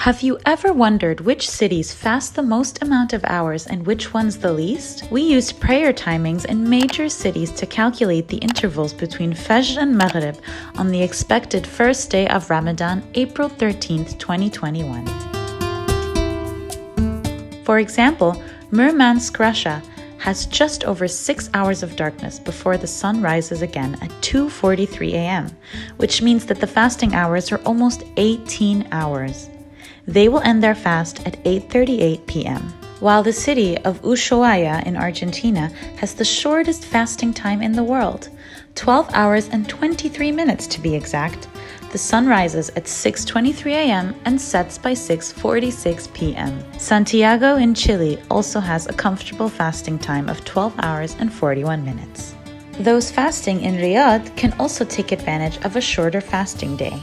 Have you ever wondered which cities fast the most amount of hours and which ones the least? We used prayer timings in major cities to calculate the intervals between Fajr and Maghrib on the expected first day of Ramadan, April 13th, 2021. For example, Murmansk, Russia, has just over 6 hours of darkness before the sun rises again at 2:43 a.m., which means that the fasting hours are almost 18 hours. They will end their fast at 8:38 p.m. While the city of Ushuaia in Argentina has the shortest fasting time in the world, 12 hours and 23 minutes to be exact. The sun rises at 6:23 a.m. and sets by 6:46 p.m. Santiago in Chile also has a comfortable fasting time of 12 hours and 41 minutes. Those fasting in Riyadh can also take advantage of a shorter fasting day.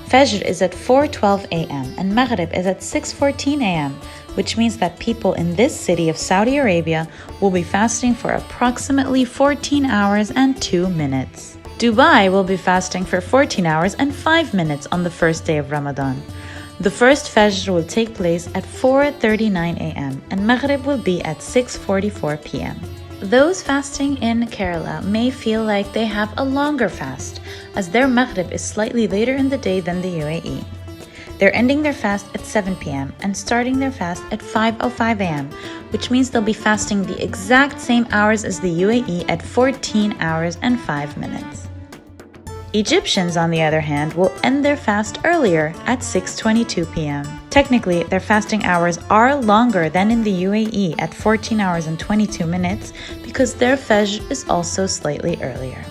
Fajr is at 4:12 a.m. and Maghrib is at 6:14 a.m., which means that people in this city of Saudi Arabia will be fasting for approximately 14 hours and 2 minutes. Dubai will be fasting for 14 hours and 5 minutes on the first day of Ramadan. The first Fajr will take place at 4:39 a.m. and Maghrib will be at 6:44 p.m. Those fasting in Kerala may feel like they have a longer fast, as their Maghrib is slightly later in the day than the UAE. They're ending their fast at 7 p.m. and starting their fast at 5:05 a.m., which means they'll be fasting the exact same hours as the UAE at 14 hours and 5 minutes. Egyptians, on the other hand, will end their fast earlier at 6:22 p.m. Technically, their fasting hours are longer than in the UAE at 14 hours and 22 minutes because their Fajr is also slightly earlier.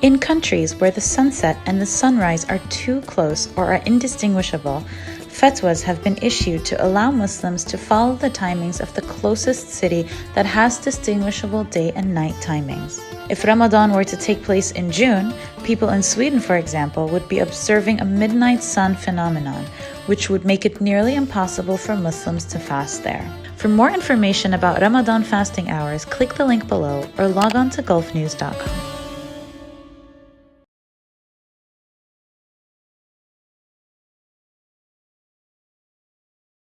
In countries where the sunset and the sunrise are too close or are indistinguishable, fatwas have been issued to allow Muslims to follow the timings of the closest city that has distinguishable day and night timings. If Ramadan were to take place in June, people in Sweden, for example, would be observing a midnight sun phenomenon, which would make it nearly impossible for Muslims to fast there. For more information about Ramadan fasting hours, click the link below or log on to gulfnews.com.